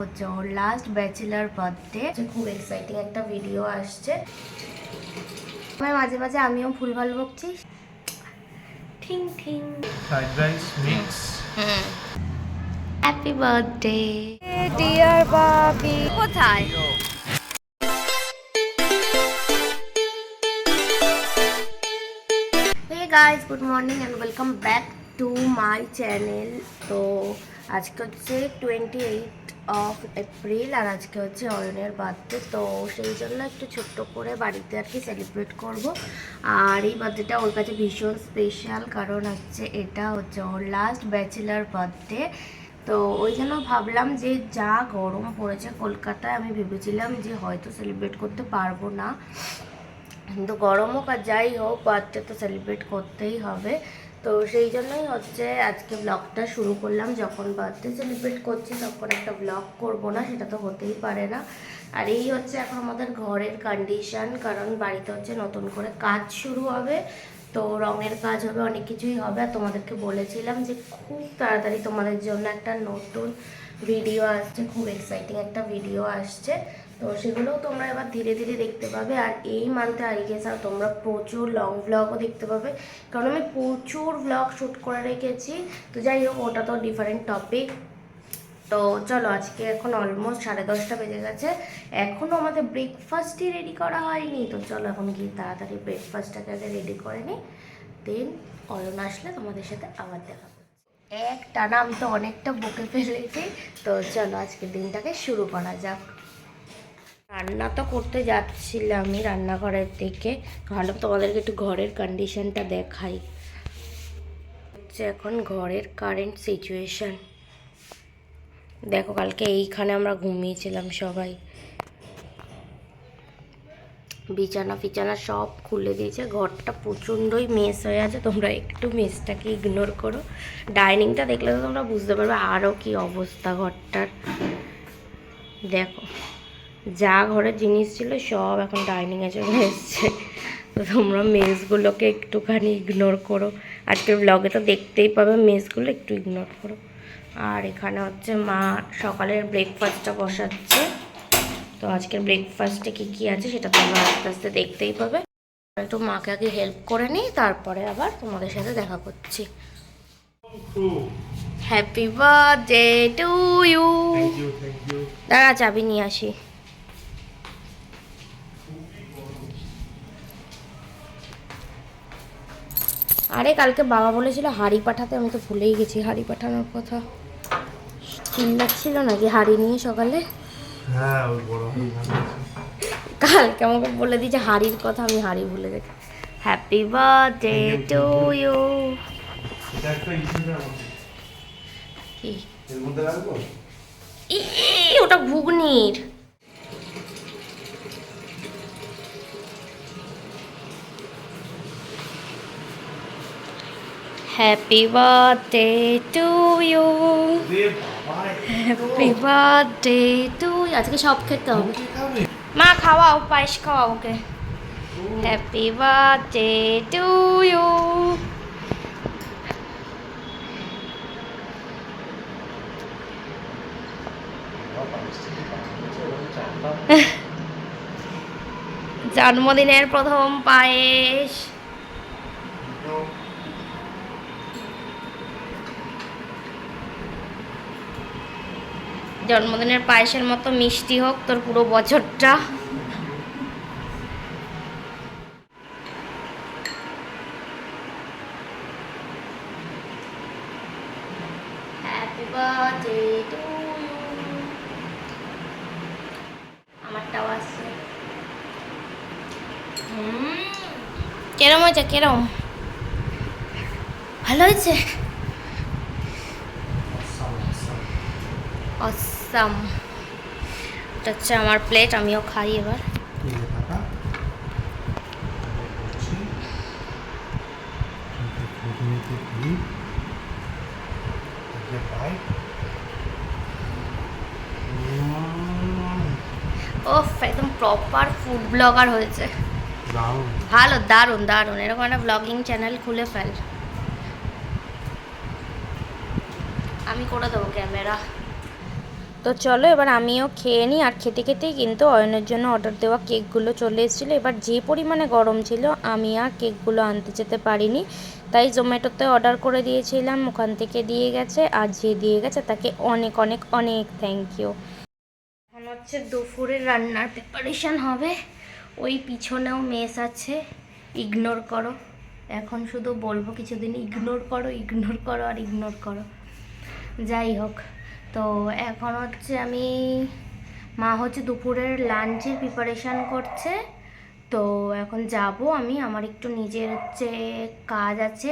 হচ্ছে ওর last bachelor birthday. খুব এক্সাইটিং একটা ভিডিও আসছে। মাঝে মাঝে আমিও ভুলভাল বকছি। ঠিং ঠিং fried rice mix. Happy birthday dear Babi. কোথায়? Hey guys, good morning and welcome back to my channel. তো আজকে হচ্ছে 28 অফ এপ্রিল আর আজকে হচ্ছে অয়নের বার্থডে। তো সেই জন্য একটু ছোট্ট করে বাড়িতে আর কি সেলিব্রেট করব। আর এই বার্থডেটা ওর কাছে ভীষণ স্পেশাল, কারণ হচ্ছে এটা হচ্ছে ওর লাস্ট ব্যাচেলার বার্থডে। তো ওই জন্য ভাবলাম যে যা গরম পড়েছে কলকাতায়, আমি ভেবেছিলাম যে হয়তো সেলিব্রেট করতে পারবো না, কিন্তু গরম হোক আর যাই হোক বার্থডে তো সেলিব্রেট করতেই হবে। তো সেই জন্যই হচ্ছে আজকে ব্লগটা শুরু করলাম। যখন বার্থডে সেলিব্রেট করছি তখন একটা ব্লগ করব না, সেটা তো হতেই পারে না। আর এই হচ্ছে এখন আমাদের ঘরের কন্ডিশন, কারণ বাড়িতে হচ্ছে নতুন করে কাজ শুরু হবে। তো রঙের কাজ হবে, অনেক কিছুই হবে। আর তোমাদেরকে বলেছিলাম যে খুব তাড়াতাড়ি তোমাদের জন্য একটা নতুন ভিডিও আসছে, খুব এক্সাইটিং একটা ভিডিও আসছে। তো সেগুলোও তোমরা এবার ধীরে ধীরে দেখতে পাবে। আর এই মান্থে আইগেস আর তোমরা প্রচুর লং ভ্লগও দেখতে পাবে, কারণ আমি প্রচুর ভ্লগ শ্যুট করে রেখেছি। তো যাই হোক, ওটা তো ডিফারেন্ট টপিক। তো চলো, আজকে এখন অলমোস্ট 10:30 বেজে গেছে, এখনও আমাদের ব্রেকফাস্টই রেডি করা হয়নি। তো চলো এখন গিয়ে তাড়াতাড়ি ব্রেকফাস্টটাকে আগে রেডি করে নিই, দেন অয়ন আসলে তোমাদের সাথে আবার দেখা করছি। এক টানা আমি তো অনেকটা বকে ফেলেছি। তো চলো আজকের দিনটাকে শুরু করা যাক। রান্না তো করতে যাচ্ছিলাম আমি রান্নাঘরের দিকে, ভালো তোমাদেরকে একটু ঘরের কন্ডিশনটা দেখাই। হচ্ছে এখন ঘরের কারেন্ট সিচুয়েশান দেখো। কালকে এইখানে আমরা ঘুমিয়েছিলাম সবাই, বিছানা ফিছানা সব খুলে দিয়েছে। ঘরটা প্রচণ্ডই মেস হয়ে আছে, তোমরা একটু মেসটাকে ইগনোর করো। ডাইনিংটা দেখলে তো তোমরা বুঝতে পারবে আরও কি অবস্থা ঘরটার। দেখো, যা ঘরের জিনিস ছিল সব এখন ডাইনিংয়ে চলে এসছে। তো তোমরা মেসগুলোকে একটুখানি ইগনোর করো। আজকের ব্লগে তো দেখতেই পাবে, মেসগুলো একটু ইগনোর করো। আর এখানে হচ্ছে মা সকালের ব্রেকফাস্টটা বসাচ্ছে। তো আজকের ব্রেকফাস্টে কী কী আছে সেটা তোমরা আস্তে আস্তে দেখতেই পাবে। একটু মাকে আগে হেল্প করে নিই, তারপরে আবার তোমাদের সাথে দেখা করছি। Happy birthday to you. দাঁড়া, চাবি নিয়ে আসি। আরে কালকে বাবা বলেছিল হাঁড়ি পাঠাতে, আমি তো ভুলেই গেছি হাঁড়ি পাঠানোর কথা। চিল্লাচ্ছিল নাকি হাঁড়ি নিয়ে সকালে? হ্যাঁ, ওই বড় কালকে আমাকে বলে দিয়েছে হাঁড়ির কথা, আমি হাঁড়ি ভুলে গেছি। Happy birthday to you. এটা একটা ইস্যু আছে কি এর মধ্যে রাখবো? ওটা ঘুগনির। Happy birthday to you, happy birthday to you. আজকে সব খেতে হবে। মা খাওয়াও, পায়েস খাওয়াও ওকে। Happy birthday to you. জন্মদিনের প্রথম পায়েস। জন্মদিনের পায়েসের মতো মিষ্টি হোক তোর পুরো বছরটা। Happy birthday to you. আমারটাও আছে। কেরম হয়েছে? কেরম ভালো হয়েছে? অসাম। এটা হচ্ছে আমার প্লেট, আমিও খাই এবার। ওফ, একদম প্রপার ফুড ব্লগার হয়েছে। ভালো, দারুণ দারুণ। এরকম একটা ব্লগিং চ্যানেল খুলে ফেল, আমি করে দেবো ক্যামেরা। তো চলো এবার আমিও খেয়ে নিই। আর খেতে খেতেই কিন্তু অয়নের জন্য অর্ডার দেওয়া কেকগুলো চলে এসেছিলো। এবার যে পরিমাণে গরম ছিল আমি আর কেকগুলো আনতে যেতে পারিনি, তাই জোম্যাটোতে অর্ডার করে দিয়েছিলাম, ওখান থেকে দিয়ে গেছে। আর যে দিয়ে গেছে তাকে অনেক অনেক অনেক থ্যাংক ইউ। এখন হচ্ছে দুপুরের রান্নার প্রিপারেশান হবে। ওই পিছনেও মেস আছে, ইগনোর করো। এখন শুধু বলবো কিছুদিন ইগনোর করো, ইগনোর করো আর ইগনোর করো। যাই হোক, তো এখন হচ্ছে মা হচ্ছে দুপুরের লাঞ্চের প্রিপারেশান করছে। তো এখন যাব আমি, আমার একটু নিজের হচ্ছে কাজ আছে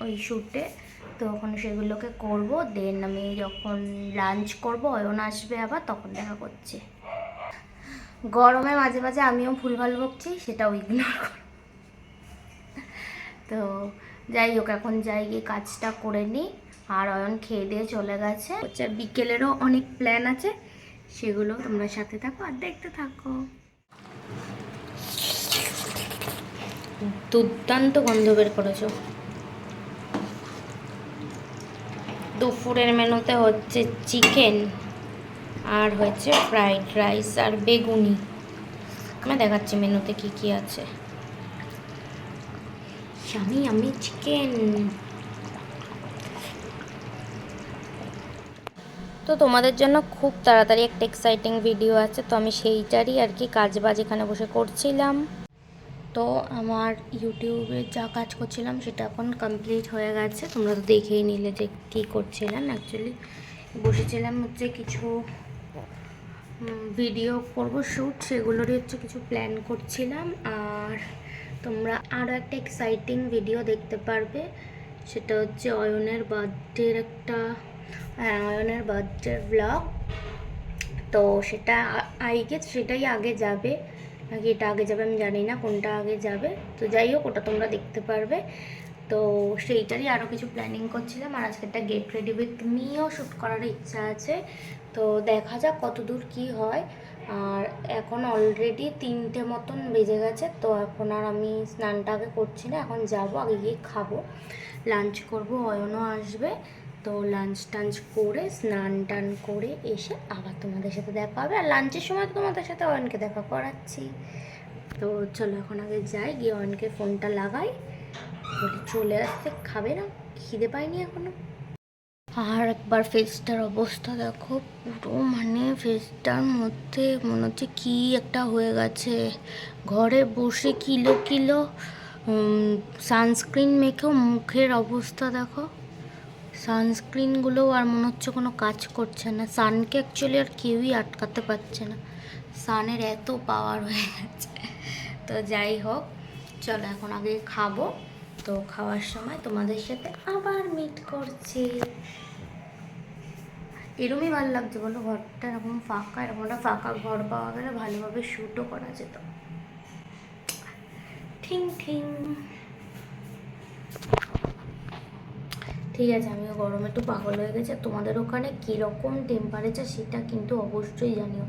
ওই শ্যুটে, তো ওখানে সেগুলোকে করব। দেন আমি যখন লাঞ্চ করব অয়ন আসবে আবার, তখন দেখা করছে। গরমে মাঝে মাঝে আমিও ভুলভাল বকছি, সেটাও ইগনোর করো। তো যাই হোক, এখন যাই গিয়ে কাজটা করে নিই। আর অয়ন খেয়ে দিয়ে চলে গেছে হচ্ছে। বিকেলেরও অনেক প্ল্যান আছে, সেগুলো তোমরা সাথে থাকো আর দেখতে থাকো। দুর্দান্ত গন্ধ বের করেছো। দুপুরের মেনুতে হচ্ছে চিকেন, আর হচ্ছে ফ্রাইড রাইস আর বেগুনি। আমি দেখাচ্ছি মেনুতে কি কি আছে। আমি চিকেন। তো তোমাদের জন্য খুব তাড়াতাড়ি একটা এক্সাইটিং ভিডিও আছে, তো আমি সেইটারই আর কি কাজবাজ এখানে বসে করছিলাম। তো আমার ইউটিউবে যা কাজ করছিলাম সেটা এখন কমপ্লিট হয়ে গেছে। তোমরা তো দেখেই নিলে যে কী করছিলাম। অ্যাকচুয়ালি বসেছিলাম হচ্ছে কিছু ভিডিও করব শ্যুট, সেগুলোরই হচ্ছে কিছু প্ল্যান করছিলাম। আর তোমরা আরও একটা এক্সাইটিং ভিডিও দেখতে পারবে, সেটা হচ্ছে অয়নের বার্থডের অয়নের বার্থডের ব্লগ। তো সেটা সেটাই আগে যাবে, নাকি এটা আগে যাবে আমি জানি না, কোনটা আগে যাবে। তো যাই হোক, ওটা তোমরা দেখতে পারবে। তো সেইটারই আরও কিছু প্ল্যানিং করছিলাম। আর আজকে একটা get ready with me shoot করার ইচ্ছা আছে, তো দেখা যাক কত দূর কী হয়। আর এখন অলরেডি 3টে মতন বেজে গেছে, তো এখন আর আমি স্নানটা আগে করছি না, এখন যাব আগে গিয়ে খাবো, লাঞ্চ করব, অয়নও আসবে। তো লাঞ্চ টাঞ্চ করে স্নান টান করে এসে আবার তোমাদের সাথে দেখা হবে। আর লাঞ্চের সময় তো তোমাদের সাথে অয়নকে দেখা করাচ্ছি। তো চলো এখন আগে যাই, গিয়ে অয়নকে ফোনটা লাগাই, বলি চলে আসতে, খাবে না, খিদে পাইনি এখনো। আর একবার ফেসটার অবস্থা দেখো, পুরো মানে ফেসটার মধ্যে মনে হচ্ছে কী একটা হয়ে গেছে। ঘরে বসে কিলো কিলো সানস্ক্রিন মেখেও মুখের অবস্থা দেখো। সানস্ক্রিনগুলোও আর মনে হচ্ছে কোনো কাজ করছে না। সানকে অ্যাকচুয়ালি আর কেউই আটকাতে পারছে না, সানের এত পাওয়ার হয়ে গেছে। তো যাই হোক, চলো এখন আগে খাবো, তো খাওয়ার সময় তোমাদের সাথে আবার মিট করছি। এরমই ভালো লাগছে বলো, ঘরটা এরকম ফাঁকা, এরকম একটা ফাঁকা ঘর পাওয়া গেলে ভালোভাবে শ্যুটও করা যেত। ঠিং ঠিং। ঠিক আছে, আমিও গরমে একটু পাগল হয়ে গেছে। তোমাদের ওখানে কীরকম টেম্পারেচার সেটা কিন্তু অবশ্যই জানিও।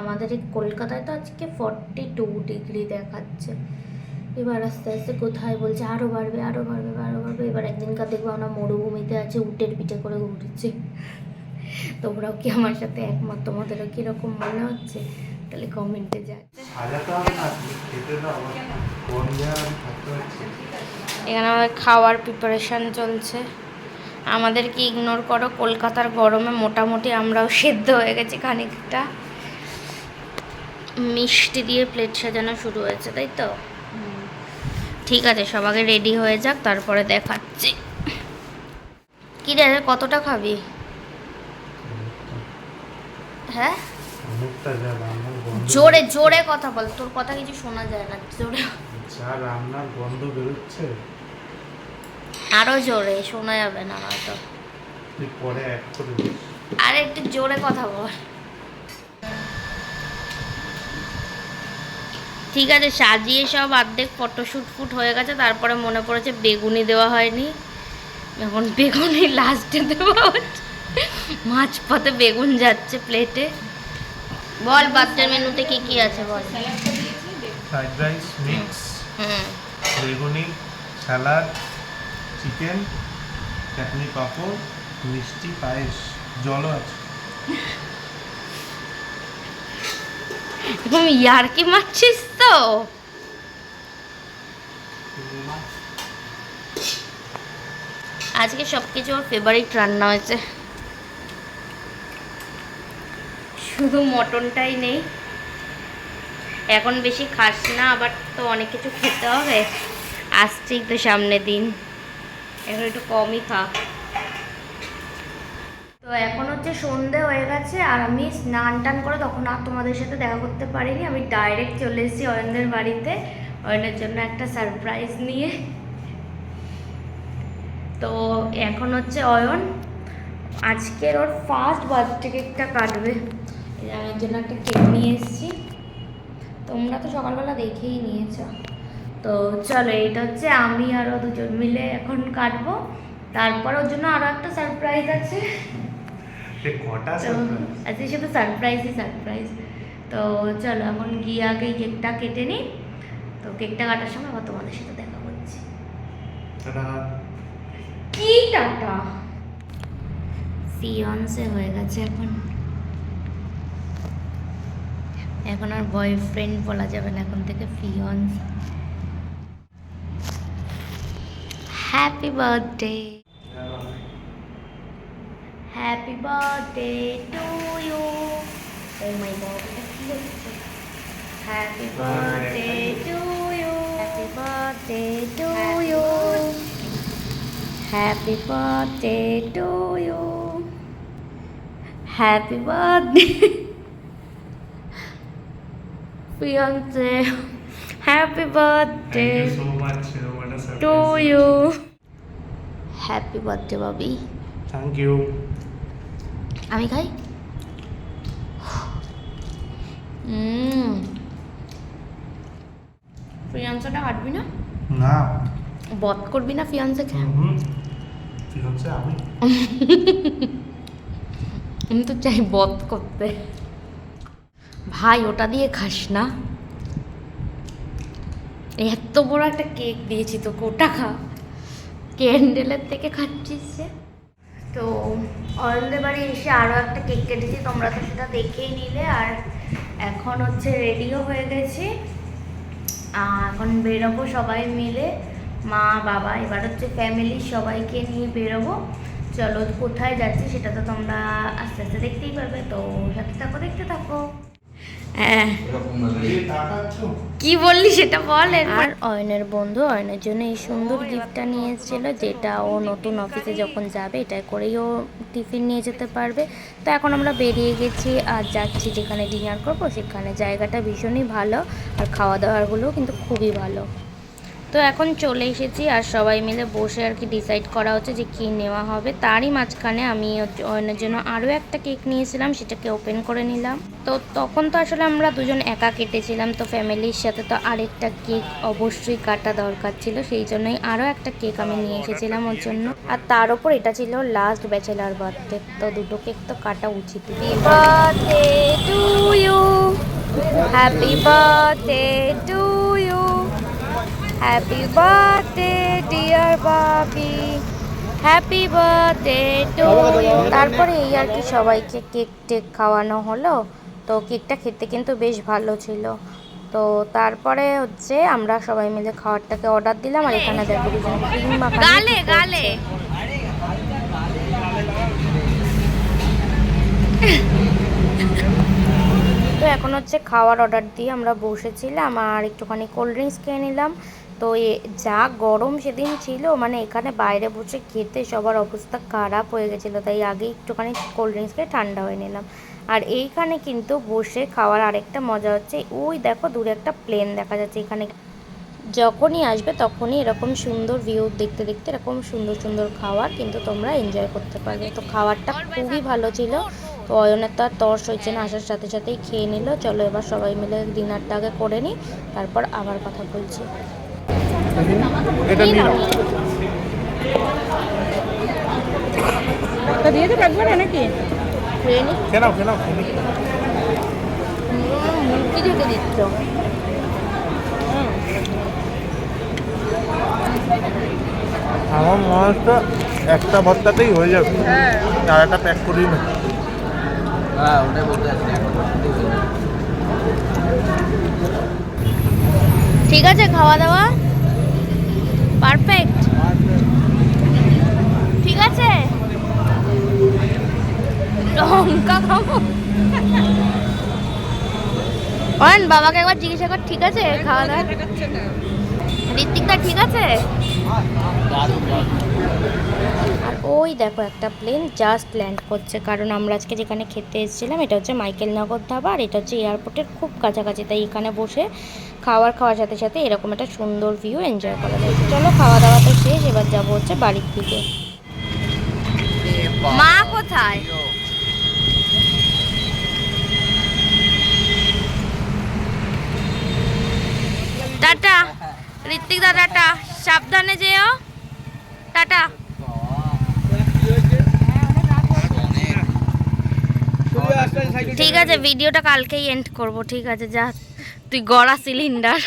আমাদের এই কলকাতায় তো আজকে 42 ডিগ্রি দেখাচ্ছে। এবার আস্তে আস্তে কোথায় বলছে আরও বাড়বে, আরও বাড়বে, আরও বাড়বে। এবার একদিনকার দেখবো আমরা মরুভূমিতে আছে, উটের পিঠে করে ঘুরছে। তোমরাও কি আমার সাথে একমত? তোমাদেরও কীরকম মনে হচ্ছে তাহলে কমেন্টে যাচ্ছে। এখানে আমাদের খাওয়ার প্রিপারেশান চলছে। আমাদেরকে ইগনোর করো, কলকাতার গরমে মোটামুটি আমরাও সেদ্ধ হয়ে গেছি খানিকটা। মিষ্টি দিয়ে প্লেট সাজানো শুরু হয়েছে, তাই তো? ঠিক আছে, সব আগে রেডি হয়ে যাক, তারপরে দেখাচ্ছি। কী রে, কতটা খাবি? হ্যাঁ, জোরে জোরে কথা বল, তোর কথা কিছু শোনা যায় না, জোরে। রান্নার গন্ধ বেরোচ্ছে, আরো জোরে, শোনা যাবে না হয়তো। তুই পরে অ্যাড করে দিস। আরে একটু জোরে কথা বল। ঠিক আছে, সাজিয়ে সব অর্ধেক ফটোশ্যুট ফুট হয়ে গেছে, তারপরে মনে পড়েছে বেগুনি দেওয়া হয়নি। এখন বেগুনি লাস্টে দেওয়া হচ্ছে, মাঝপথে বেগুন যাচ্ছে প্লেটে। বল বাচ্চার মেনুতে কি কি আছে বল। ফ্রাইড রাইস মিক্স, বেগুনি, স্যালাড, চিকেন, চাটনি, পাঁপড়, মিষ্টি, পায়েস, জলও আছে। তুমি ইয়ার্কি মারছিস তো? আজকে সবকিছু ওর ফেভারিট রান্না হয়েছে, শুধু মটনটাই নেই। এখন বেশি খাস না, আবার তো অনেক কিছু খেতে হবে, আসছেই তো সামনে দিন, এখন একটু কমই খা। তো এখন হচ্ছে সন্ধে হয়ে গেছে, আর আমি স্নান টান করে তখন আর তোমাদের সাথে দেখা করতে পারিনি। আমি ডাইরেক্ট চলে এসেছি অয়নদের বাড়িতে, অয়নের জন্য একটা সারপ্রাইজ নিয়ে। তো এখন হচ্ছে অয়ন আজকের ওর ফার্স্ট বার্থডে কেকটা কাটবে। আমার জন্য একটা কেক নিয়ে এসেছি, তোমরা তো সকালবেলা দেখেই নিয়েছো। তো চলো, এটা হচ্ছে আমি আর ও দুজন মিলে এখন কাটবো। তারপর ওর জন্য আরও একটা সারপ্রাইজ আছে। আজকে শুধু সারপ্রাইজই সারপ্রাইজ। তো চলো এখন গিয়ে আগে কেকটা কেটে নিই, তো কেকটা কাটার সময় আবার তোমাদের সাথে দেখা করছি। কি টাটা, ফিয়ন্সে হয়ে গেছে এখন, এখন আর বয়ফ্রেন্ড বলা যাবে না, এখন থেকে fiance. Happy birthday, happy birthday to you. Oh my god, happy birthday to you, happy birthday to you, happy birthday to you, happy birthday fiance, happy birthday so much. What a surprise. to you, happy birthday baby. Thank you. আমি খাই। ফিয়ান্সটা কাটবি না? না, বধ করবি না ফিয়ান্সকে? কি হচ্ছে আমি আমি তো চাই বধ করতে। ভাই ওটা দিয়ে খাস না, এত বড় একটা কেক দিয়েছি তো, ওটা খা, ক্যান্ডেলের থেকে খাচ্ছিস সে। তো অয়নদের বাড়ি এসে আরও একটা কেক কেটেছি, তোমরা তো সেটা দেখেই নিলে। আর এখন হচ্ছে রেডিও হয়ে গেছি, এখন বেরোবো সবাই মিলে, মা বাবা, এবার হচ্ছে ফ্যামিলির সবাইকে নিয়ে বেরোবো। চলো কোথায় যাচ্ছি সেটা তো তোমরা আস্তে আস্তে দেখতেই পারবে, তো সাথে থাকো, দেখতে থাকো। হ্যাঁ, কি বললি সেটা বল। আর অয়নের বন্ধু অয়নের জন্য এই সুন্দর গিফটটা নিয়ে এসেছিলো, যেটা ও নতুন অফিসে যখন যাবে এটা করেই ও টিফিন নিয়ে যেতে পারবে। তো এখন আমরা বেরিয়ে গেছি আর যাচ্ছি যেখানে ডিনার করবো সেখানে। জায়গাটা ভীষণই ভালো, আর খাওয়া দাওয়াগুলোও কিন্তু খুবই ভালো। তো এখন চলে এসেছি, আর সবাই মিলে বসে আর কি ডিসাইড করা হচ্ছে যে কী নেওয়া হবে। তারই মাঝখানে আমি অয়নের জন্য আরও একটা কেক নিয়েছিলাম, সেটাকে ওপেন করে নিলাম। তো তখন তো আসলে আমরা দুজন একা কেটেছিলাম, তো ফ্যামিলির সাথে তো আরেকটা কেক অবশ্যই কাটা দরকার ছিল, সেই জন্যই আরও একটা কেক আমি নিয়ে এসেছিলাম ওর জন্য। আর তার ওপর এটা ছিল লাস্ট ব্যাচেলার বার্থডে, তো দুটো কেক তো কাটা উচিত। Happy birthday to you, happy birthday to you, happy birthday dear Babi, happy birthday to you. তারপরে এই আর কি সবাইকে কেক টেক খাওয়ানো হলো। তো কেকটা খেতে কিন্তু বেশ ভালো ছিল। তো তারপরে হচ্ছে আমরা সবাই মিলে খাবারটাকে অর্ডার দিলাম। আর এখানে দেখো ক্রিম মাখানো গালে গালে। তো এখন হচ্ছে খাওয়ার অর্ডার দিয়ে আমরা বসেছিলাম, আর একটুখানি কোল্ড ড্রিঙ্কস খেয়ে নিলাম। তো যা গরম সেদিন ছিল, মানে এখানে বাইরে বসে খেতে সবার অবস্থা খারাপ হয়ে গেছিলো, তাই আগে একটুখানি কোল্ড ড্রিঙ্কস খেয়ে ঠান্ডা হয়ে নিলাম। আর এইখানে কিন্তু বসে খাওয়ার আরেকটা মজা হচ্ছে, ওই দেখো দূরে একটা প্লেন দেখা যাচ্ছে। এখানে যখনই আসবে তখনই এরকম সুন্দর ভিউ দেখতে দেখতে এরকম সুন্দর সুন্দর খাবার কিন্তু তোমরা এনজয় করতে পারবে। তো খাবারটা খুবই ভালো ছিল। তো অয়নের তো আর তর্স হয়েছে না, আসার সাথে সাথেই খেয়ে নিল। চলো এবার সবাই মিলে ডিনারটা আগে করে নিই, তারপর আবার কথা বলছি। দিয়ে দেবো একবারে নাকি? খেয়ে নি, মুরগি ঢেকে দিচ্ছ। আমার মনে হচ্ছে একটা ভর্তাতেই হয়ে যাবে, আর একটা প্যাক করি না। ওটাই বলতে খাওয়া দাওয়া পারফেক্ট? ঠিক আছে, লঙ্কা খাবো। অয়ন বাবাকে একবার জিজ্ঞাসা কর, ঠিক আছে খাওয়া দাওয়া? ঋত্বিকদা ঠিক আছে? আর ওই দেখো একটা প্লেন জাস্ট ল্যান্ড করছে, কারণ আমরা আজকে যেখানে খেতে এসেছিলাম এটা হচ্ছে মাইকেলনগর ধাবা, আর এটা হচ্ছে এয়ারপোর্টের খুব কাছাকাছি, তাই এখানে বসে খাওয়ার সাথে সাথে এরকম একটা সুন্দর ভিউ এনজয় করা যায়। চলো খাওয়া দাওয়া তো শেষ, এবার যাবো হচ্ছে বাড়ির দিকে। মা কোথায়? টাটা ঋত্বিকদা, টাটা, সাবধানে যেও, টাটা। ঠিক আছে, ভিডিওটা কালকেই এন্ড করব, ঠিক আছে? যা তুই গড়া সিলিন্ডার।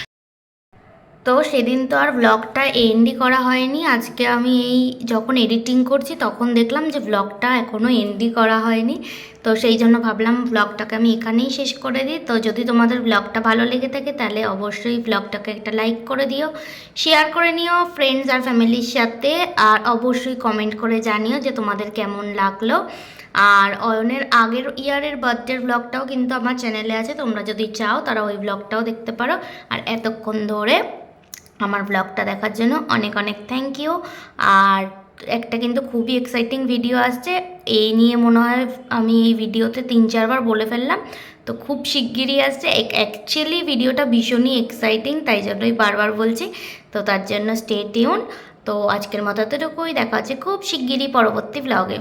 তো সেদিন তো আর ব্লগটা এন্ডই করা হয়নি। আজকে আমি এই যখন এডিটিং করছি তখন দেখলাম যে ব্লগটা এখনও এন্ডই করা হয়নি, তো সেই জন্য ভাবলাম ব্লগটাকে আমি এখানেই শেষ করে দিই। তো যদি তোমাদের ব্লগটা ভালো লেগে থাকে তাহলে অবশ্যই ব্লগটাকে একটা লাইক করে দিও, শেয়ার করে নিও ফ্রেন্ডস আর ফ্যামিলির সাথে, আর অবশ্যই কমেন্ট করে জানিও যে তোমাদের কেমন লাগলো। আর অয়নের আগের ইয়ারের বার্থডের ব্লগটাও কিন্তু আমার চ্যানেলে আছে, তোমরা যদি চাও তারা ওই ব্লগটাও দেখতে পারো। আর এতক্ষণ ধরে আমার ব্লগটা দেখার জন্য অনেক অনেক থ্যাংক ইউ। আর একটা কিন্তু খুবই এক্সাইটিং ভিডিও আসছে, এই নিয়ে মনে হয় আমি এই ভিডিওতে 3-4 বার বলে ফেললাম, তো খুব শিগগিরই আসছে। অ্যাকচুয়ালি ভিডিওটা ভীষণই এক্সাইটিং, তাই জন্যই বারবার বলছি, তো তার জন্য স্টে টিউন। তো আজকের মতো এতটুকুই, দেখা হচ্ছে খুব শিগগিরই পরবর্তী ব্লগে।